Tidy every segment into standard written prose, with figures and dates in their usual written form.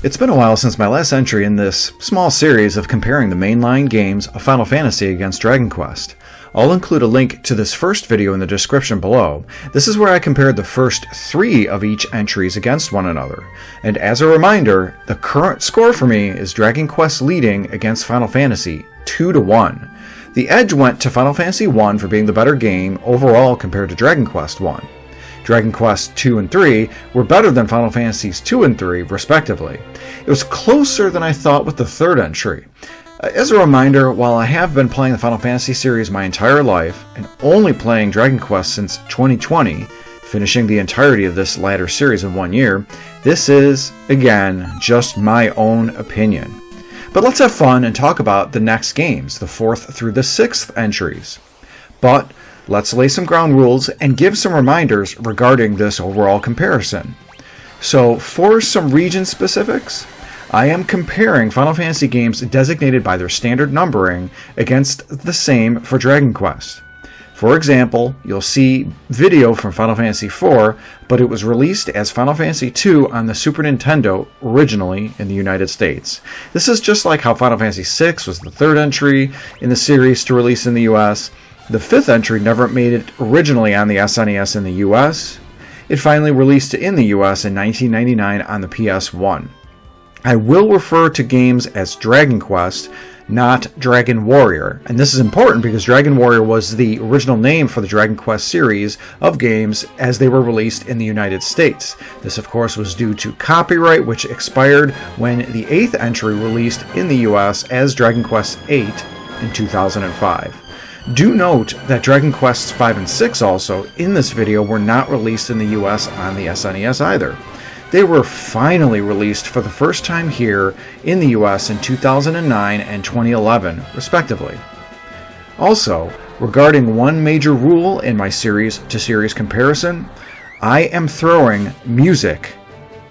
It's been a while since my last entry in this small series of comparing the mainline games of Final Fantasy against Dragon Quest. I'll include a link to this first video in the description below. This is where I compared the first 3 of each entries against one another. And as a reminder, the current score for me is Dragon Quest leading against Final Fantasy 2-1. The edge went to Final Fantasy 1 for being the better game overall compared to Dragon Quest 1. Dragon Quest 2 and 3 were better than Final Fantasies 2 and 3, respectively. It was closer than I thought with the third entry. As a reminder, while I have been playing the Final Fantasy series my entire life, and only playing Dragon Quest since 2020, finishing the entirety of this latter series in 1 year, this is, again, just my own opinion. But let's have fun and talk about the next games, the 4th through the 6th entries. But let's lay some ground rules and give some reminders regarding this overall comparison. So, for some region specifics, I am comparing Final Fantasy games designated by their standard numbering against the same for Dragon Quest. For example, you'll see video from Final Fantasy IV, but it was released as Final Fantasy II on the Super Nintendo originally in the United States. This is just like how Final Fantasy VI was the 3rd entry in the series to release in the US. The 5th entry never made it originally on the SNES in the US. It finally released in the US in 1999 on the PS1. I will refer to games as Dragon Quest, not Dragon Warrior. And this is important because Dragon Warrior was the original name for the Dragon Quest series of games as they were released in the United States. This, of course, was due to copyright, which expired when the 8th entry released in the US as Dragon Quest VIII in 2005. Do note that Dragon Quests 5 and 6 also, in this video, were not released in the US on the SNES either. They were finally released for the first time here in the US in 2009 and 2011, respectively. Also, regarding one major rule in my series-to-series comparison, I am throwing music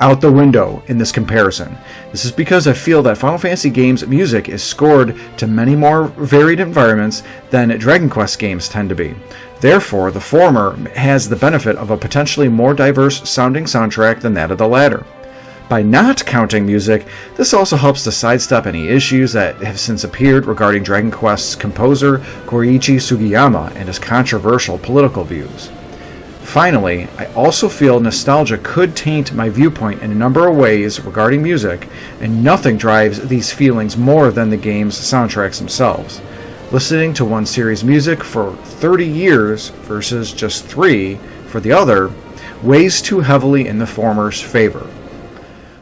out the window in this comparison. This is because I feel that Final Fantasy games' music is scored to many more varied environments than Dragon Quest games tend to be. Therefore, the former has the benefit of a potentially more diverse sounding soundtrack than that of the latter. By not counting music, this also helps to sidestep any issues that have since appeared regarding Dragon Quest's composer Koichi Sugiyama and his controversial political views. Finally, I also feel nostalgia could taint my viewpoint in a number of ways regarding music, and nothing drives these feelings more than the game's soundtracks themselves. Listening to one series' music for 30 years versus just 3 for the other weighs too heavily in the former's favor.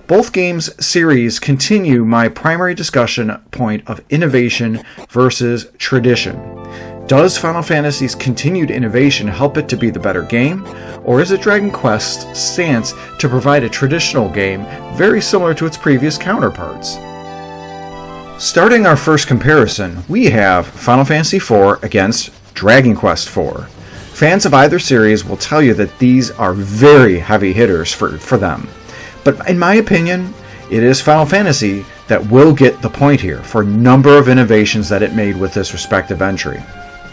Both games' series continue my primary discussion point of innovation versus tradition. Does Final Fantasy's continued innovation help it to be the better game, or is it Dragon Quest's stance to provide a traditional game very similar to its previous counterparts? Starting our first comparison, we have Final Fantasy IV against Dragon Quest IV. Fans of either series will tell you that these are very heavy hitters for them. But in my opinion, it is Final Fantasy that will get the point here for a number of innovations that it made with this respective entry.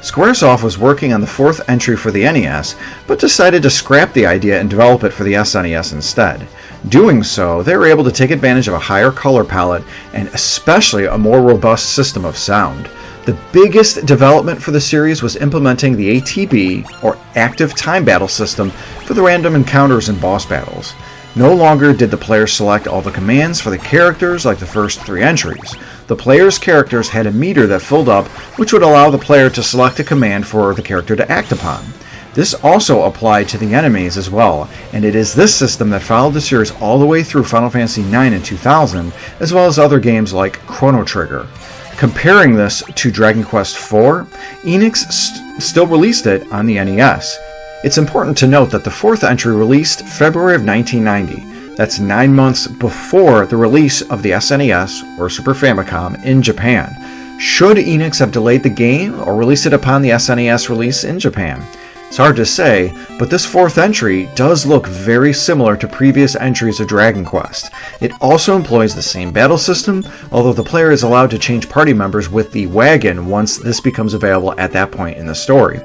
Squaresoft was working on the 4th entry for the NES, but decided to scrap the idea and develop it for the SNES instead. Doing so, they were able to take advantage of a higher color palette and especially a more robust system of sound. The biggest development for the series was implementing the ATB, or Active Time Battle system, for the random encounters and boss battles. No longer did the player select all the commands for the characters like the first 3 entries. The player's characters had a meter that filled up, which would allow the player to select a command for the character to act upon. This also applied to the enemies as well, and it is this system that followed the series all the way through Final Fantasy IX in 2000, as well as other games like Chrono Trigger. Comparing this to Dragon Quest IV, Enix still released it on the NES. It's important to note that the 4th entry released February of 1990. That's 9 months before the release of the SNES, or Super Famicom, in Japan. Should Enix have delayed the game or released it upon the SNES release in Japan? It's hard to say, but this 4th entry does look very similar to previous entries of Dragon Quest. It also employs the same battle system, although the player is allowed to change party members with the wagon once this becomes available at that point in the story.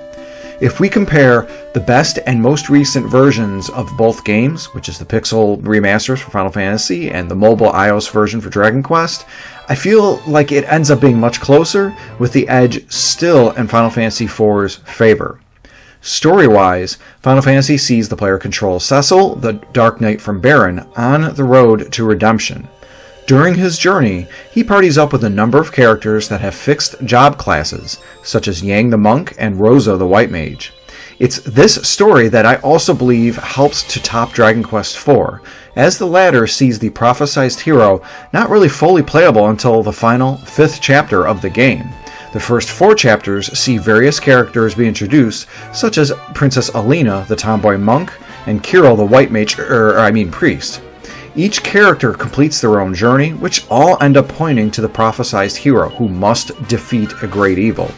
If we compare the best and most recent versions of both games, which is the Pixel remasters for Final Fantasy and the mobile iOS version for Dragon Quest, I feel like it ends up being much closer, with the edge still in Final Fantasy IV's favor. Story-wise, Final Fantasy sees the player control Cecil, the Dark Knight from Baron, on the road to redemption. During his journey, he parties up with a number of characters that have fixed job classes, such as Yang the Monk and Rosa the White Mage. It's this story that I also believe helps to top Dragon Quest IV, as the latter sees the prophesized hero not really fully playable until the final 5th chapter of the game. The first 4 chapters see various characters be introduced, such as Princess Alina, the tomboy monk, and Kirill, the white mage, priest. Each character completes their own journey, which all end up pointing to the prophesized hero who must defeat a great evil.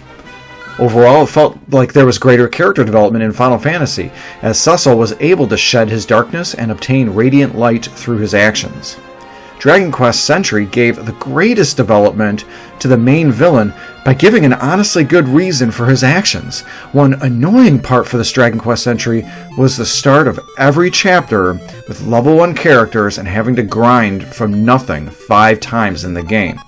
Overall, it felt like there was greater character development in Final Fantasy, as Cecil was able to shed his darkness and obtain radiant light through his actions. Dragon Quest Century gave the greatest development to the main villain by giving an honestly good reason for his actions. One annoying part for this Dragon Quest Century was the start of every chapter with level 1 characters and having to grind from nothing 5 times in the game.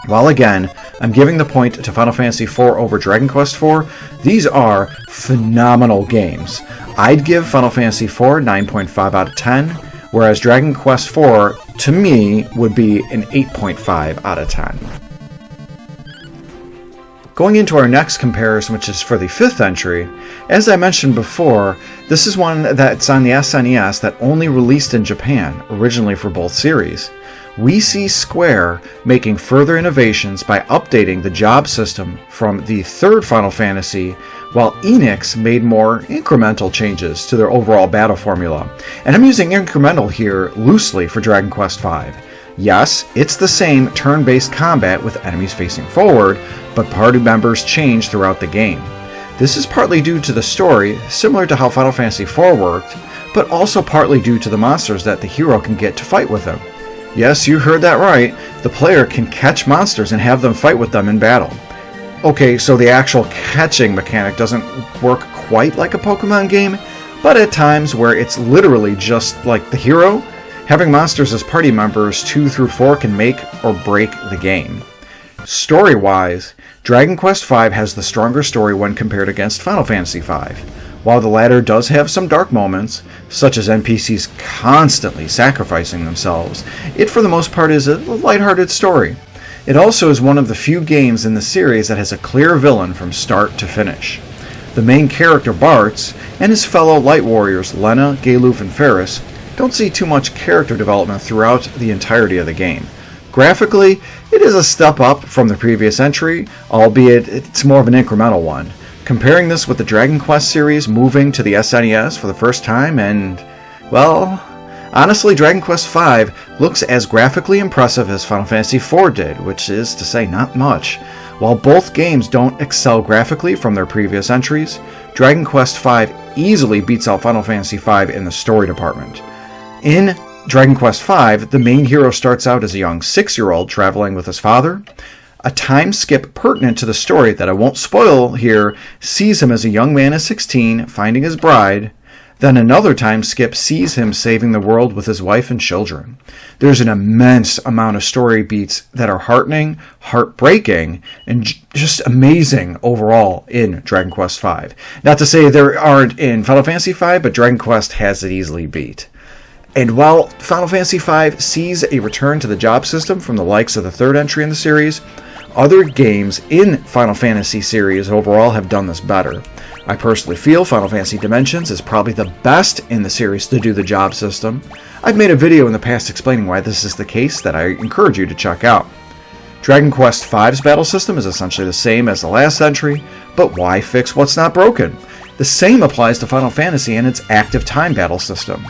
While again, I'm giving the point to Final Fantasy IV over Dragon Quest IV, these are phenomenal games. I'd give Final Fantasy IV 9.5 out of 10, whereas Dragon Quest IV, to me, would be an 8.5 out of 10. Going into our next comparison, which is for the 5th entry, as I mentioned before, this is one that's on the SNES that only released in Japan, originally for both series. We see Square making further innovations by updating the job system from the 3rd Final Fantasy, while Enix made more incremental changes to their overall battle formula. And I'm using incremental here loosely for Dragon Quest V. Yes, it's the same turn-based combat with enemies facing forward, but party members change throughout the game. This is partly due to the story, similar to how Final Fantasy IV worked, but also partly due to the monsters that the hero can get to fight with him. Yes, you heard that right. The player can catch monsters and have them fight with them in battle. Okay, so the actual catching mechanic doesn't work quite like a Pokemon game, but at times where it's literally just like the hero, having monsters as party members 2 through 4 can make or break the game. Story-wise, Dragon Quest V has the stronger story when compared against Final Fantasy V. While the latter does have some dark moments, such as NPCs constantly sacrificing themselves, it for the most part is a lighthearted story. It also is one of the few games in the series that has a clear villain from start to finish. The main character Bartz and his fellow light warriors Lena, Galuf, and Ferris don't see too much character development throughout the entirety of the game. Graphically, it is a step up from the previous entry, albeit it's more of an incremental one. Comparing this with the Dragon Quest series moving to the SNES for the first time, and, well, honestly, Dragon Quest V looks as graphically impressive as Final Fantasy IV did, which is to say not much. While both games don't excel graphically from their previous entries, Dragon Quest V easily beats out Final Fantasy V in the story department. In Dragon Quest V, the main hero starts out as a young 6-year-old traveling with his father. A time skip pertinent to the story that I won't spoil here sees him as a young man at 16 finding his bride. Then another time skip sees him saving the world with his wife and children. There's an immense amount of story beats that are heartening, heartbreaking, and just amazing overall in Dragon Quest V. Not to say there aren't in Final Fantasy V, but Dragon Quest has it easily beat. And while Final Fantasy V sees a return to the job system from the likes of the 3rd entry in the series, other games in Final Fantasy series overall have done this better. I personally feel Final Fantasy Dimensions is probably the best in the series to do the job system. I've made a video in the past explaining why this is the case that I encourage you to check out. Dragon Quest V's battle system is essentially the same as the last entry, but why fix what's not broken? The same applies to Final Fantasy and its active time battle system.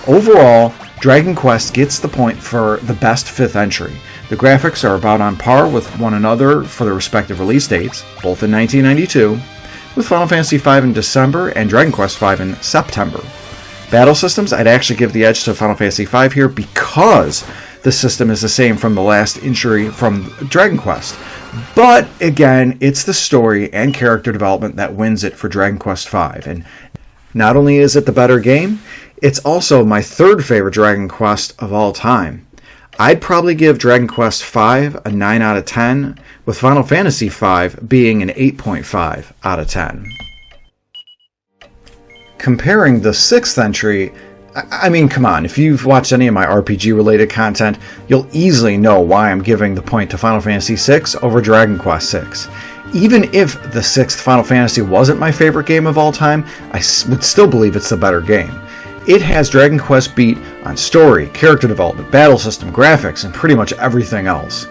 Overall, Dragon Quest gets the point for the best 5th entry. The graphics are about on par with one another for their respective release dates, both in 1992, with Final Fantasy V in December and Dragon Quest V in September. Battle systems, I'd actually give the edge to Final Fantasy V here because the system is the same from the last entry from Dragon Quest. But again, it's the story and character development that wins it for Dragon Quest V. And not only is it the better game, it's also my third favorite Dragon Quest of all time. I'd probably give Dragon Quest V a 9 out of 10, with Final Fantasy V being an 8.5 out of 10. Comparing the 6th entry, I mean, come on, if you've watched any of my RPG-related content, you'll easily know why I'm giving the point to Final Fantasy VI over Dragon Quest VI. Even if the 6th Final Fantasy wasn't my favorite game of all time, I would still believe it's the better game. It has Dragon Quest beat on story, character development, battle system, graphics, and pretty much everything else.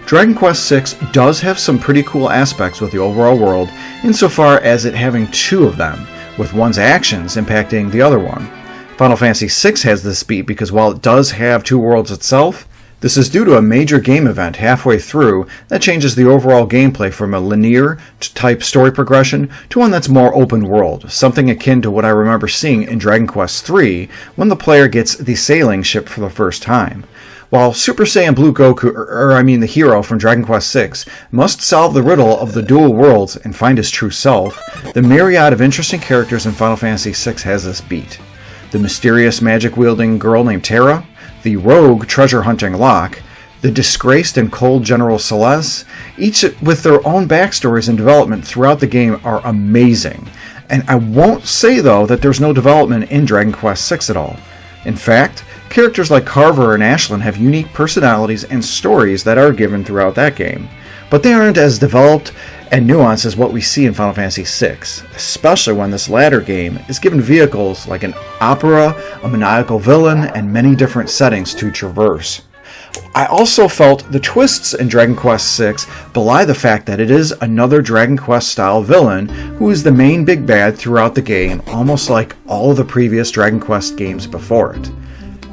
Dragon Quest VI does have some pretty cool aspects with the overall world, insofar as it having two of them, with one's actions impacting the other one. Final Fantasy VI has this beat because while it does have two worlds itself, this is due to a major game event halfway through that changes the overall gameplay from a linear type story progression to one that's more open world, something akin to what I remember seeing in Dragon Quest III when the player gets the sailing ship for the first time. While Super Saiyan Blue Goku, the hero from Dragon Quest VI, must solve the riddle of the dual worlds and find his true self, the myriad of interesting characters in Final Fantasy VI has this beat. The mysterious magic-wielding girl named Terra, the rogue treasure-hunting Locke, the disgraced and cold General Celeste, each with their own backstories and development throughout the game are amazing. And I won't say, though, that there's no development in Dragon Quest VI at all. In fact, characters like Carver and Ashlyn have unique personalities and stories that are given throughout that game, but they aren't as developed and nuanced as what we see in Final Fantasy VI, especially when this latter game is given vehicles like an opera, a maniacal villain, and many different settings to traverse. I also felt the twists in Dragon Quest VI belie the fact that it is another Dragon Quest style villain who is the main big bad throughout the game, almost like all of the previous Dragon Quest games before it.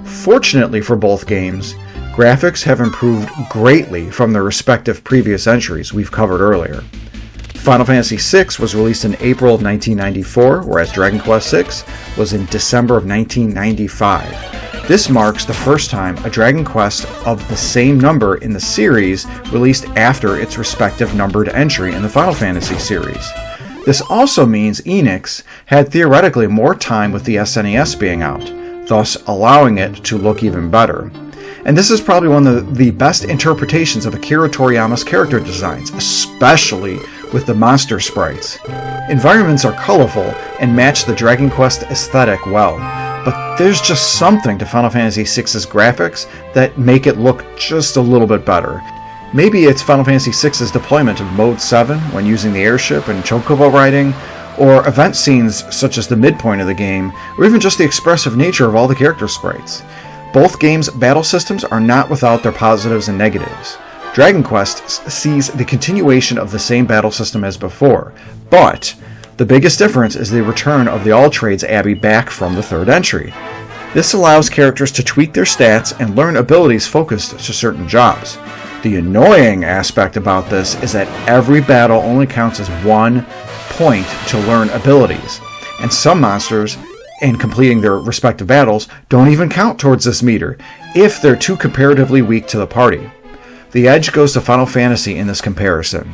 Fortunately for both games, graphics have improved greatly from their respective previous entries we've covered earlier. Final Fantasy VI was released in April of 1994, whereas Dragon Quest VI was in December of 1995. This marks the first time a Dragon Quest of the same number in the series released after its respective numbered entry in the Final Fantasy series. This also means Enix had theoretically more time with the SNES being out, thus allowing it to look even better. And this is probably one of the best interpretations of Akira Toriyama's character designs, especially with the monster sprites. Environments are colorful and match the Dragon Quest aesthetic well, but there's just something to Final Fantasy VI's graphics that make it look just a little bit better. Maybe it's Final Fantasy VI's deployment of Mode 7 when using the airship and chocobo riding, or event scenes such as the midpoint of the game, or even just the expressive nature of all the character sprites. Both games' battle systems are not without their positives and negatives. Dragon Quest sees the continuation of the same battle system as before, but the biggest difference is the return of the All-Trades Abbey back from the third entry. This allows characters to tweak their stats and learn abilities focused to certain jobs. The annoying aspect about this is that every battle only counts as 1 point to learn abilities, and some monsters, in completing their respective battles, don't even count towards this meter, if they're too comparatively weak to the party. The edge goes to Final Fantasy in this comparison.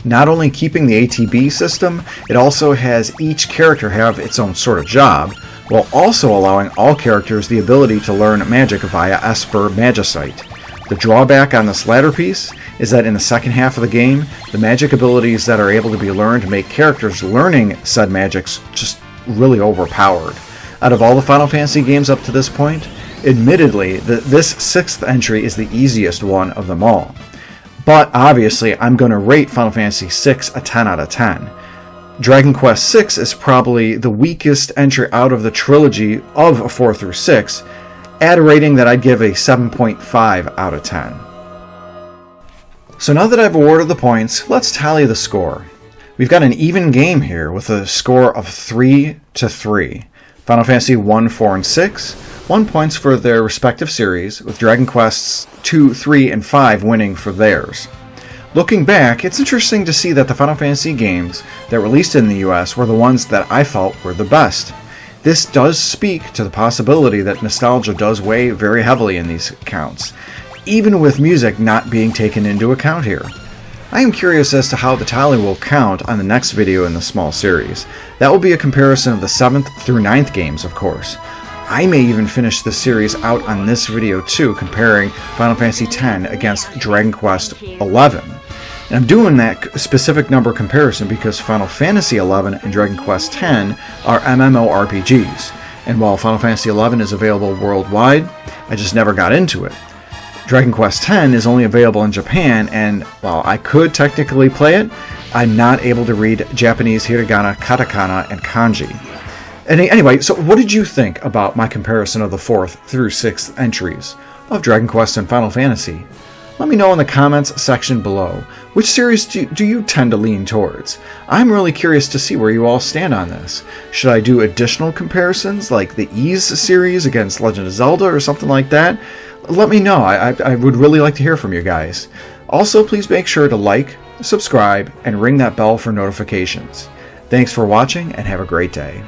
Not only keeping the ATB system, it also has each character have its own sort of job, while also allowing all characters the ability to learn magic via Esper Magicite. The drawback on this latter piece is that in the second half of the game, the magic abilities that are able to be learned make characters learning said magics just really overpowered. Out of all the Final Fantasy games up to this point, admittedly, this 6th entry is the easiest one of them all. But obviously, I'm going to rate Final Fantasy VI a 10 out of 10. Dragon Quest VI is probably the weakest entry out of the trilogy of 4 through 6, at a rating that I'd give a 7.5 out of 10. So now that I've awarded the points, let's tally the score. We've got an even game here with a score of 3-3. Final Fantasy 1, 4, and 6, 1 points for their respective series, with Dragon Quests 2, 3, and 5 winning for theirs. Looking back, it's interesting to see that the Final Fantasy games that released in the US were the ones that I felt were the best. This does speak to the possibility that nostalgia does weigh very heavily in these counts, even with music not being taken into account here. I am curious as to how the tally will count on the next video in the small series. That will be a comparison of the 7th through 9th games, of course. I may even finish the series out on this video too, comparing Final Fantasy X against Dragon Quest XI. And I'm doing that specific number comparison because Final Fantasy XI and Dragon Quest X are MMORPGs. And while Final Fantasy XI is available worldwide, I just never got into it. Dragon Quest X is only available in Japan, and while I could technically play it, I'm not able to read Japanese hiragana, katakana, and kanji. Anyway, so what did you think about my comparison of the 4th through 6th entries of Dragon Quest and Final Fantasy? Let me know in the comments section below. Which series do you tend to lean towards? I'm really curious to see where you all stand on this. Should I do additional comparisons like the Ys series against Legend of Zelda or something like that? Let me know. I would really like to hear from you guys. Also, please make sure to like, subscribe, and ring that bell for notifications. Thanks for watching and have a great day.